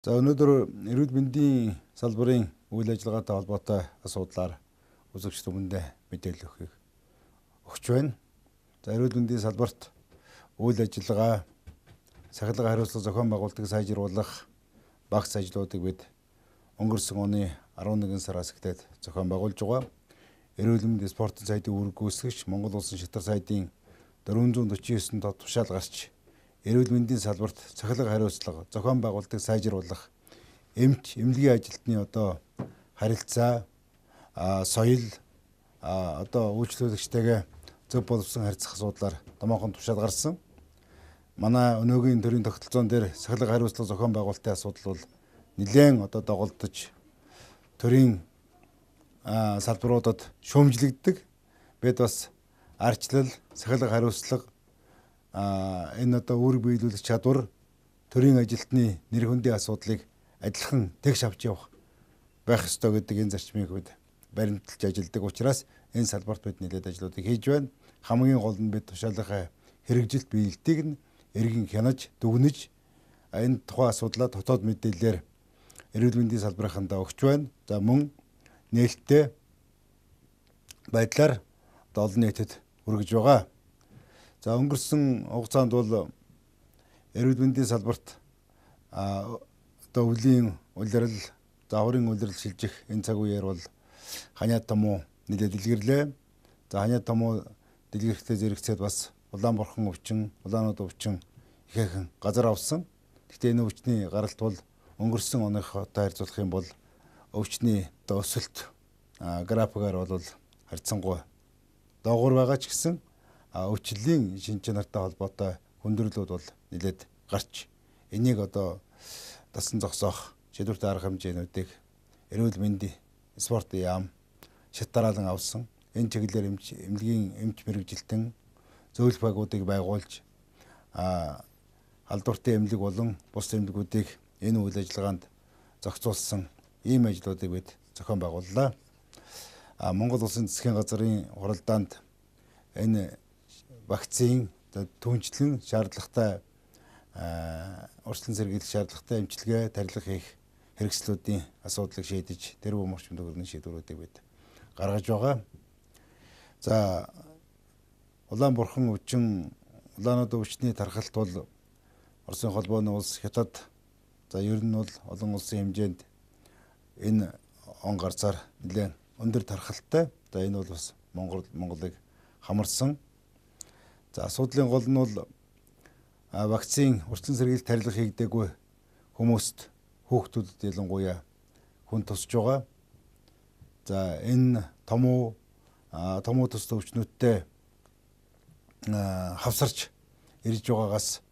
За өнөөдөр эрүүл мэндийн салбарын үйл ажиллагаатай холбоотой асуудлаар үзэгч түмэндээ мэдээлэл өгч байна. За эрүүл мэндийн салбарт үйл ажиллагаа, сахилга хариуцлага зохион байгуулалтыг сайжруулах багц ажлуудыг бид өнгөрсөн оны 11 сараас эхлээд зохион байгуулж байгаа. Эрүүл мэндийн спортын сайдын үүрэг гүйцэтгэгч Монгол Улсын шатар сайдын 449 дот тушаал гарч эрүүл мэндийн салбарт цахилга хариуцлага зохион байгуулалтыг сайжруулах, эмнэлгийн ажилтны харилцаа, соёл, үйлчлүүлэгчтэйгээ зөв боловсон харьцах асуудлаар томоохон тушаал гарсан. Манай өнөөгийн төрийн тогтолцоон дээр цахилга хариуцлага зохион байгуулалтын асуудал бол нэлээд доголдож төрийн салбаруудад шүүмжлэгддэг. Бид бас арчлал, цахилга хариуцлага энэ үүрэг биелүүлэх чадвар, төрийн ажилтны нэр хүндийн асуудлыг адилхан тэгш авч явах байх ёстой гэдэг энэ зарчмыг бид баримталж ажилладаг учраас энэ салбарт бид нэлээд ажлуудыг хийж байна. Хамгийн гол нь бид тушаалынхаа хэрэгжилт биелэлтийг нь эргэн хянаж, дүгнэж энэ тухайн асуудлаа дотоод мэдээлэлээр эрүүл мэндийн салбарынхандаа өгч байна. За мөн нээлттэй байдлаар олон нийтэд хүргэж байгаа. За өнгөрсөн хугацаанд бол эрүүл мэндийн салбарт өвлийн улирал, заврын улирал шилжих энэ цаг үеэр бол ханиад томуу нэлээд дэлгэрлээ. За ханиад томуу дэлгэрхтээ зэрэгцээд бас Улаанборхон өвчин, Улаанууд өвчин ихээхэн газар авсан. Гэхдээ энэ өвчний гаралт бол өнгөрсөн оныхтой харьцуулах юм бол өвчний өсөлт графикаар бол харьцангуй доогуур байгаа ч гэсэн өвчлөлийн шинж чанартай холбоотой хүндрэлүүд бол нэлээд гарч энийг дасан зогсоох шийдвэртэй арга хэмжээнүүдийг эрүүл мэндийн спортын яам шатараалан авсан. Энэ чиглэлээр эмнэлгийн эмч мэрэгжилтэн зөвлөх байгуудыг байгуулж халдвартай эмнэлэг болон бус эмнэлгүүдийг энэ үйл ажиллагаанд зохицуулсан ийм ажлуудыг бид зохион байгууллаа. Монгол Улсын засгийн газрын хуралдаанд энэ вакцин түнчлэн шаардлагатай урьдчилан сэргийлэх шаардлагатай эмчилгээ тарилга хийх хэрэгслүүдийн асуудлыг шийдэж тэрбум орчим төгрөгийн шийдвэрүүдийг бид гаргаж байгаа. За Улаанборхон өвчин, Улаанууд өвчний тархалт бол Оросын холбооны улс хятад ер нь бол олон улсын хэмжээнд энэ он гарцаар нэлээд өндөр тархалттай. За энэ бол бас Монголыг хамарсан. За асуудлын гол нь бол вакцин урьдчилан сэргийлэлт тарилга хийгдээгүй хүмүүст, хүүхдүүдэд ялангуяа хүн тусч байгаа. За энэ томуу төстэй өвчнүүдтэй хавсарч ирж байгаагаас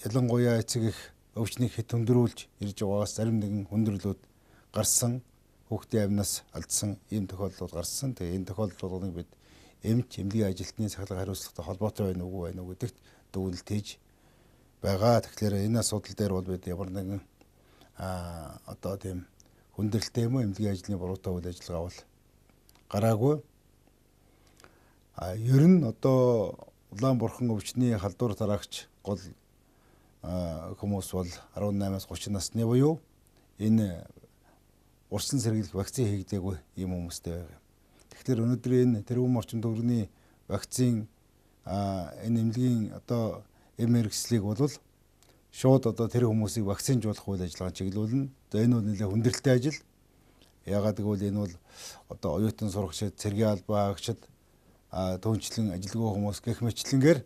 ялангуяа эцэг их өвчнийг хэд хөндрүүлж ирж байгаагаас зарим нэгэн хүндрэлүүд гарсан, хүүхдийн амнаас алдсан ийм тохиолдлууд гарсан. Тэгээ энэ тохиолдлуудыг бид эмнэлгийн ажилтны цахилга хариуцлагатай холбоотой байна уу гэдэгт дүгнэлт хийж байгаа. Тэгэхээр энэ асуудал дээр бол бид ямар нэгэн тийм хүндрэлтэй юм уу эмнэлгийн ажлын буруутай үйл ажиллагаа бол гараагүй. Ер нь Улаанборхон өвчний халдвар тараагч гол хүмүүс бол 18-аас 30 насны буюу энэ урьдчилан сэргийлэх вакцин хийгдээгүй ийм хүмүүстэй байгаа. Тэгэхээр өнөөдөр энэ тэрбум орчим төгрөгийн вакцин энэ эмнэлгийн эм хэрэгслийг бол шууд тэр хүмүүсийг вакцинжуулах үйл ажиллагаанд чиглүүлнэ. За энэ бол нэлээд хүндрэлтэй ажил. Яагаад гэвэл энэ бол оюутан сурагчид, цэргийн албаа агчид, түнчлэн ажилгүй хүмүүс гэх мэтлэнгээр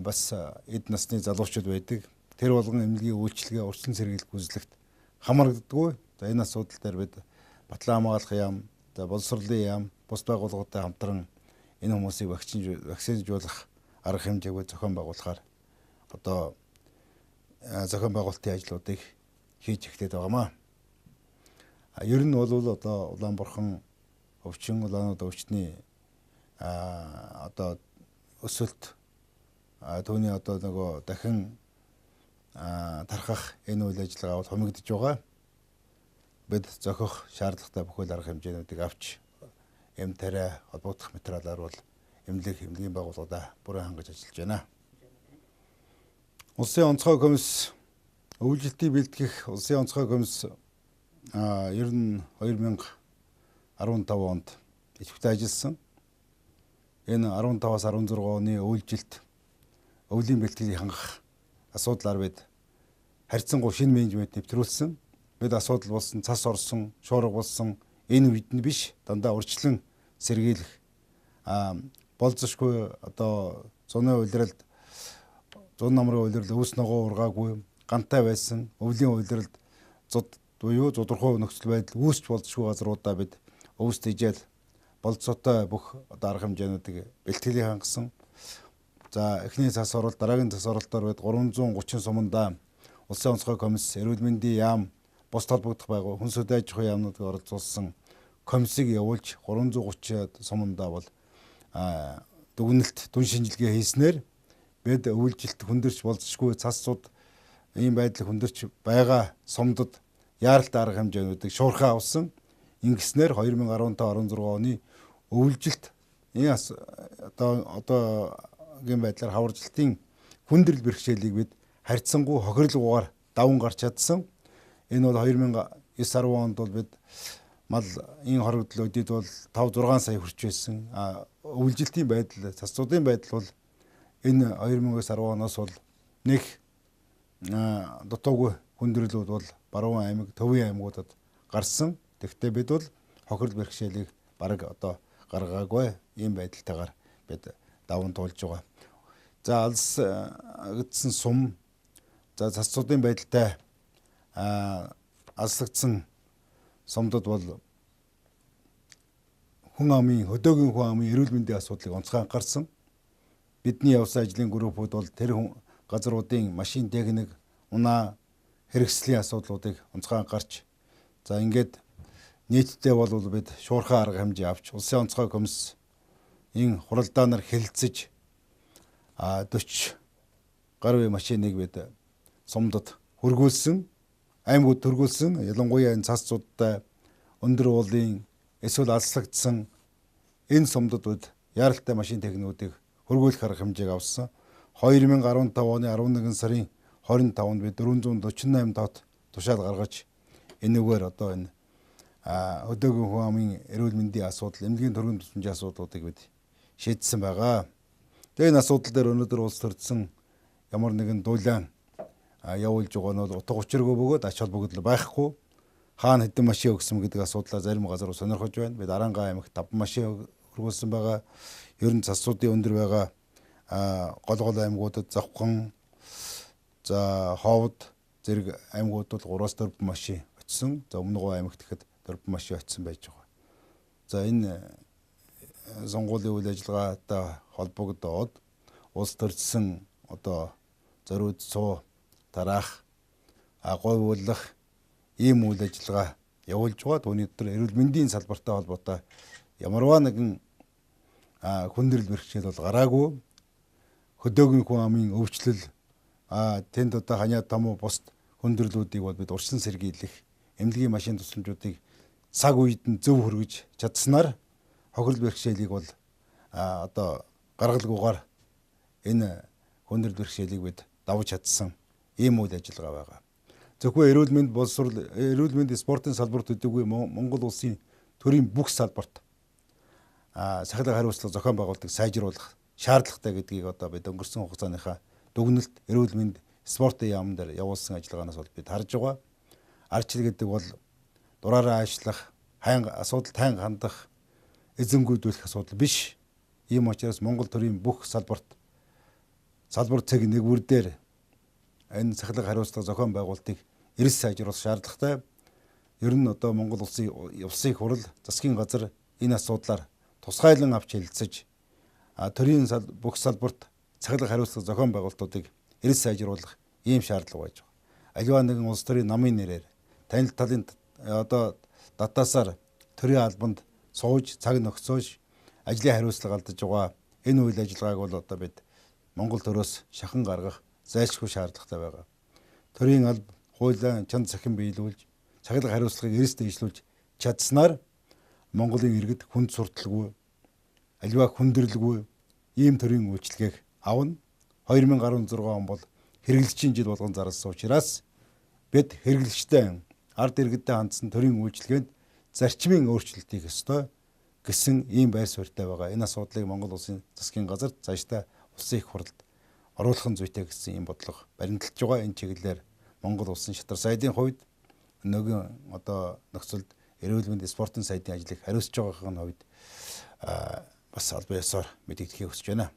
бас эд насны залуучууд байдаг. Тэр болгон эмнэлгийн үйлчилгээ, урьдчилан сэргийлэх үзлэгт хамрагддаггүй. За энэ асуудал дээр бид батлан хамгаалах яам, боловсролын яам, бус байгууллагуудтай хамтран энэ хүмүүсийг вакцинжуулах арга хэмжээг зохион байгуулахаар зохион байгуулалтын ажлуудыг хийж эхлэдэг байгаамаа. Ер нь бол Улаанборхон өвчин, Улаанууд өвчний өсөлт түүний дахин тархах энэ үйл ажиллагаа бол хумигдж байгаа. Бид зохих шаардлагатай бүхэл арга хэмжээнүүдийг авч эм тариа холбогдох материалаар бол эмнэлгийн байгууллагуудаа бүрэн хангаж ажиллаж байна. Улсын онцгой комисс Өвлөлтийг бэлтгэх улсын онцгой комисс ер нь 2015 онд идэвхтэй ажилласан. Энэ 15-аас 16 оны өвлжилт өвлийн бэлтгэлийг хангах асуудлаар бид харьцангуй шинэ менежмент нэвтрүүлсэн. Бид асуудал болсон, цас орсон, шуурга болсон энэ үед нь биш, дандаа урьдчилан сэргийлэх болзошгүй одоо зуны улиралд зун намрын улирал өвс ногоо ургаагүй гантай байсан өвлийн улиралд зуд буюу зудрахуй нөхцөл байдал үүсч болзошгүй газруудаа бид өвс дэжээл болцоотой бүх одоо арга хэмжээнүүдийг бэлтгэлийг хангасан. За эхний цас оролт, дараагийн цас оролтоор бид 330 сумандаа улсын онцгой комисс, эрүүл мэндийн яам, бус толбогдох байгуу, хүнсүүд аж ахуйн яамнуудыг оролцуулсан комиссийг явуулж 330 сумандаа бол дүгнэлт, дүн шинжилгээ хийснээр бид өвлжилт хүндэрч болзошгүй цасууд ийм байдлыг хүндэрч байгаа сумдад яаралтай арга хэмжээнүүдийг шуурхаа авсан. Ингэснээр 2015-16 оны өвлжилт энэ одоогийн байдлаар хаваржилтын хүндрэл бэрхшээлийг бид харьцангуй хохирлогоор даван гарч чадсан. Энэ бол 2009-10 онд бол бид мал энэ хоригдлоо эдид бол 5-6 сая хүрч байсан. Өвлжилтийн байдал, цасцуудын байдал бол энэ 2009-10 оноос бол нэг дутуугүй хүндрэлүүд бол Баруун аймаг, Төвийн аймагуудад гарсан. Тэгэхдээ бид бол хохирол бэрхшээлийг бараг одоо гаргаагүй ийм байдалтайгаар бид даван туулж байгаа. За алдагдсан сум, за цасцуудын байдалтай алслагдсан сумдад бол хөдөөгийн хүн амын эрүүл мэндийн асуудлыг онцгой анхаарсан. Бидний явсан ажлын группүүд бол тэр газруудын машин техник, унаа, хэрэгслийн асуудлуудыг онцгой анхаарч за ингээд нийтдээ бол бид шуурхай арга хэмжээ авч улсын онцгой комисс энэ хуралдаанаар хэлэлцэж 40 гаруй машиныг бид сумдад хөргүүлсэн, аймагуд хөргүүлсэн. Ялангуяа энэ цасцуудтай өндөр уулын эсвэл алслагдсан энэ сумдад бид яаралтай машин техникүүдийг хөргүүлэх арга хэмжээг авсан. 2015 оны 11 сарын 25-нд бид 448 тот тушаал гаргаж энэгээр одоо энэ өдөөгийн хүн амын эрүүл мэндийн асуудал, эмнэлгийн төрийн тусламжийн асуудлуудыг бид шийдсэн байгаа. Тэгээ энэ асуудал дээр өнөөдөр улс төрдсөн ямар нэгэн дуулаан явуулж байгаа нь бол утга учиргүй бөгөөд ач холбогдол байхгүй. Хаана хэдэн машин өгсөн гэдэг асуудлаа зарим газар сонирхож байна. Бид Аранга аймагт 5 машин хөргүүлсэн байгаа. Ер нь цасуудын өндөр байгаа гол аймагуудад Завхан, за Ховд зэрэг аймагуд бол 3-4 машин очсон. За Өмнөгов аймагт гэхэд 4 машин очсон байж байгаа. За энэ сонгуулийн үйл ажиллагаатай холбогдоод улс төрсөн одоо зориуд суу тараах, говьуулах ийм үйл ажиллагаа явуулж байгаа. Түүний дотор эрүүл мэндийн салбартай холбоотой ямарваа нэгэн хүндрэл бэрхшээл бол гараагүй. Хөдөөгийн хүн амын өвчлөл тэнд одоо ханиа том бус хүндрэлүүдийг бол бид урьдчилан сэргийлэх, эмнэлгийн машин тусламжуудыг цаг үед нь зөв хөргөж чадсанаар хохирол бэрхшээлийг бол одоо гаргалгүйгээр энэ хүндрэл бэрхшээлийг бид давж чадсан ийм үйл ажиллагаа байгаа. Зөвхөн эрүүл мэнд боловсрол, эрүүл мэндийн спортын салбарт үдэггүй Монгол улсын төрийн бүх салбарт сахилга хариуцлага зохион байгуулалтыг сайжруулах шаардлагатай гэдгийг одоо бид өнгөрсөн хугацааныхаа дүгнэлт эрүүл мэнд спортын яамн дээр явуулсан ажиллагаанаас бол бид харж байгаа. Арчил гэдэг бол дураараа ажиллах, асуудалд ханга хандах, эзэмгүйдүүлэх асуудал биш. Ийм учраас Монгол төрийн бүх салбар цэг нэг бүр дээр энэ сахилга хариуцлага зохион байгуулалтыг эрс сайжруулах шаардлагатай. Ер нь одоо Монгол улсын хурал, засгийн газар энэ асуудлаар тусгайлан авч хэлэлцэж төрийн бүх салбарт сахилга хариуцлага зохион байгуулалтуудыг эрс сайжруулах ийм шаардлага байж байгаа. Аливаа нэгэн улс төрийн намын нэрээр танил талын одоо датаасаар төрийн албанд сууж цаг нөхцөөж ажлын хариуцлага алдаж байгаа энэ үйл ажиллагааг бол одоо бид Монгол төрөөс шахан гаргах зайлшгүй шаардлагатай байгаа. Төрийн алба, хуулийн чанд захин биелүүлж, сахилга хариуцлагыг эрс дэвшлүүлж чадсанаар Монголын иргэд хүнд сурталгүй, аливаа хүндрэлгүй ийм төрийн үйлчлэгийг авна. 2016 он бол хэрэглэгчийн жил болгон зарласан учраас бид хэрэглэгчтэй ард иргэдтэй хандсан төрийн үйлчилгээнд зарчмын өөрчлөлт хийх ёстой гэсэн ийм байр суурьтай байгаа. Энэ асуудлыг Монгол Улсын засгийн газар цаашдаа улсын их хурлд оруулах нь зүйтэй гэсэн ийм бодлого баримталж байгаа. Энэ чиглэлээр Монгол Улсын шатар сайдын хувьд өнөөгийн нөхцөлд эрүүл мэндийн спортын сайдын ажлыг хариуцж байгаагийн хувьд бас албан ёсоор мэдэгдэхийг хүсэж байна.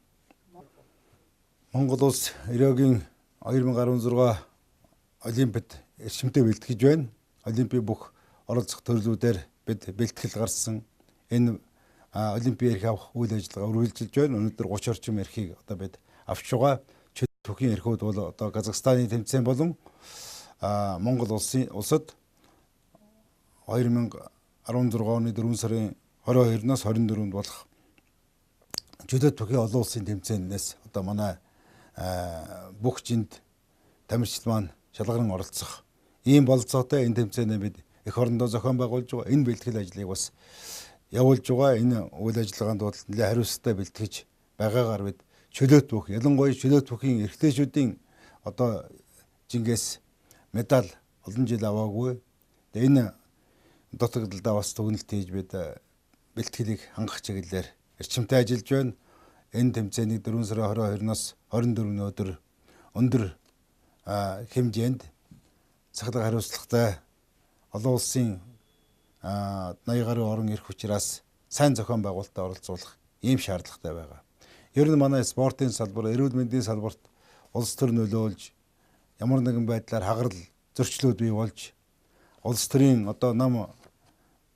Монгол улс Риогийн 2016 Олимпиад эрчимтэй бэлтгэж байна. Олимпийн бүх оролцох төрлүүдээр бид бэлтгэл гарсан. Энэ Олимпийн эрх авах үйл ажиллагаа үргэлжилж байна. Өнөөдөр 30 орчим эрхийг бид авч байгаа. Түүхийн эрхүүд бол Казахстаны тэмцээн болон Монгол улсад 2016 оны 4 сарын 22-наас 24-нд болох Жүдэд түүхийн олон улсын тэмцээнээс манай бүх жинд тамирчид маань шалгаран оролцох ийм болцоотой энэ тэмцээнээ бид эх орондоо зохион байгуулж байгаа. Энэ бэлтгэл ажлыг бас явуулж байгаа. Энэ үйл ажиллагаанд бол нэлээд хариуцлагатай бэлтгэж байгаагаар бид чөлөөт бүх ялангуяа чөлөөт бүхийн эрхлээчүүдийн жингээс медаль олон жил аваагүй. Энэ дутагдaltaа бас дүгнэлт хийж бид бэлтгэлийг хангах чиглэлээр эрчимтэй ажиллаж байна. Энэ тэмцээнийг 4 сарын 22-наас 24-ний өдөр өндөр хэмжээнд цахилгаан хариуцлагатай олон улсын 80 гаруй орон ирэх учраас сайн зохион байгуулалтад оролцуулах ийм шаардлагатай байгаа. Ер нь манай спортын салбар, эрүүл мэндийн салбарт улс төр нөлөөлж ямар нэгэн байдлаар хагарал зөрчлүүд бий болж улс төрийн нам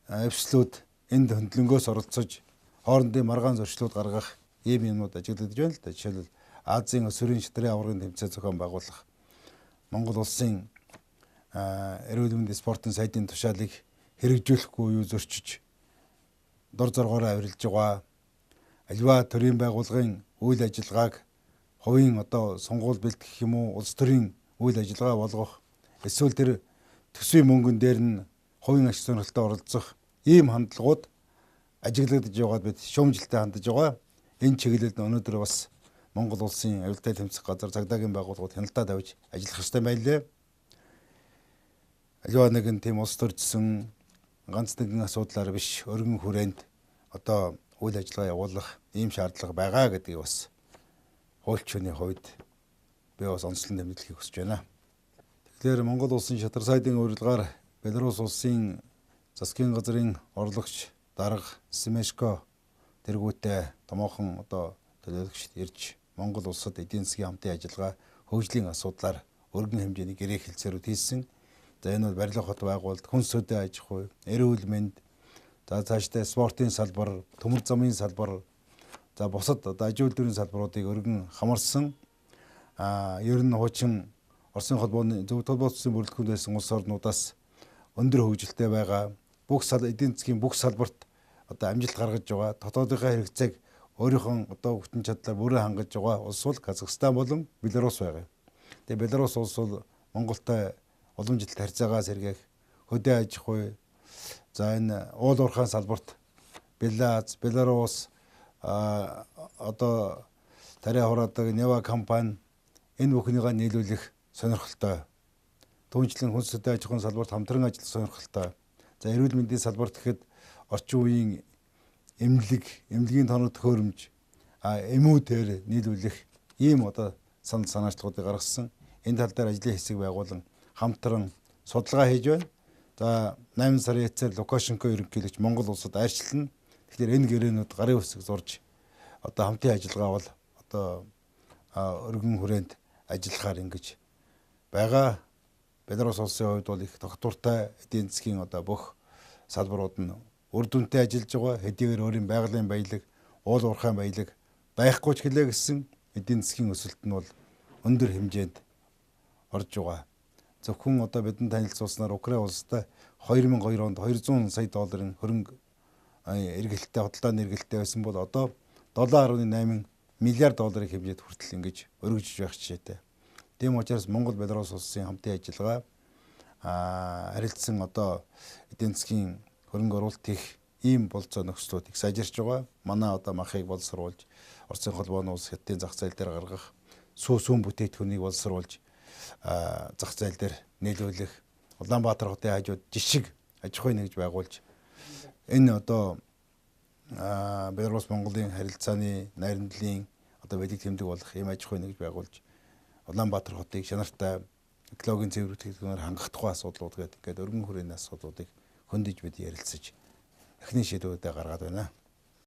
эвслүүд энд хөндлөнгөөс оролцож хоорондын маргаан зөрчлүүд гаргах ийм юмнууд ажиглагдж байна л да. Жишээлбэл Азийн өсвөрийн шатрын аваргын тэмцээн зохион байгуулах, Монгол улсын эрүүл мэндийн спортын сайдын тушаалыг хэрэгжүүлэхгүй юу зөрчиж дор зоргоороо авирилж байгаа. Аливаа төрийн байгууллагын үйл ажиллагааг хувийн сонгуул бэлтгэх юм уу, улс төрийн үйл ажиллагаа болгох, эсвэл тэр төсвийн мөнгөн дээр нь хувийн ач сонирхолтой оролцох ийм хандлагууд ажиглагдж байгаад бид шүүмжлэлтэй хандж байгаа. Энэ чиглэлд өнөөдөр бас Монгол улсын аюултай тэмцэх газар цагдаагийн байгууллагууд хяналтаа тавьж ажиллах ёстой байлээ. Аливаа нэгэн тийм улс төржсөн ганц нэгэн асуудлаар биш, өргөн хүрээнд үйл ажиллагаа явуулах ийм шаардлага байгаа гэдгийг бас хуульчны хувьд би бас онцлон тэмдэглэхийг хүсэж байна. Тэгэхээр Монгол улсын шатар сайдын урилгаар Беларусь улсын засгийн газрын орлогч дарга Семешко тэргүүтээ томоохон төлөөлөгчд ирж Монгол улсад эдийн засгийн хамтын ажиллагаа хөгжлийн асуудлаар өргөн хэмжээний гэрээ хэлцээрүүд хийсэн. За энэ бол барилга хот байгуулалт, хүнс хөдөө аж ахуй, эрүүл мэнд, цаашдаа спортын салбар, төмөр замын салбар, бусад аж үйлдвэрийн салбаруудыг өргөн хамарсан. Ер нь хуучин Оросын холбооны зөв толгойн бүрэлдэхүүн байсан улс орнуудаас өндөр хөгжилтэй байгаа. Эдийн засгийн бүх салбарт амжилт гаргаж байгаа. Дотоодынхаа хэрэгцээг өөрийнхөө хүчин чадлаар бүрэн хангаж байгаа улс бол Казахстан болон Беларусь байгаа. Тэгээ Беларусь улс бол Монголтой улам жил харьцаагаа сэргээх, хөдөө аж ахуй, энэ уул уурхайн салбарт Беларусь тариа хураадаг Нева компани энэ бүхнийгээ нийлүүлэх сонирхолтой. Түүнчлэн хүнс хөдөө аж ахуйн салбарт хамтран ажиллах сонирхолтой. За эрүүл мэндийн салбарт гэхэд орчин үеийн эмнэлгийн тоног төхөөрөмж, эмүүдээр нийлүүлэх ийм санал санаачлагуудыг гаргасан. Энэ тал дээр ажлын хэсэг байгуулан хамтран судалгаа хийж байна. За 8 сарын эцээр Лукашенко ерөнхийлөгч Монгол улсад айрчлана. Тэгэхээр энэ гэрээнүүд гарын үсэг зурж хамтын ажиллагаа бол өргөн хүрээнд ажиллахаар ингэж байгаа. Беларусь улсын хувьд бол их тогтвортой эдийн засгийн бүх салбарууд нь үр дүнтэй ажиллаж байгаа. Хэдийгээр өөрийн байгалийн баялаг, уул уурхайн баялаг байхгүй ч гэлээ гэсэн эдийн засгийн өсөлт нь бол өндөр хэмжээнд орж байгаа. Зөвхөн бидний танилцуулснаар Украин улстай 2002 онд 200 сая долларын хөрөнгө эргэлттэй, худалдааны эргэлттэй байсан бол 7.8 миллиард долларын хэмжээнд хүртэл ингэж өргөжж байх жишээтэй. Тийм учраас Монгол Беларусь улсын хамтын ажиллагаа харилцсан эдийн засгийн хөрөнгө оруулалт их ийм болцоо нөхцлүүд их сайжирч байгаа. Манай махыг боловсруулж, Оросын холбооны улс хятадын зах зээл дээр гаргах сүүн бүтээгдэхүүнийг боловсруулж, зах зээл дээр нийлүүлэх, Улаанбаатар хотын хажууд жишг аж ахуй нэгж байгуулж энэ одоо Беларусь Монголын харилцааны найрамдлын одоо бэлэг тэмдэг болох ийм аж ахуй нэгж байгуулж Улаанбаатар хотыг шанартай экологийн цэвэр бүтээгдэхүүнээр хангах тухай асуудлууд гэдэг ингээд өргөн хүрээний асуудлуудыг хөндөж бид ярилцаж эхний шийдвэрүүдээ гаргаад байна.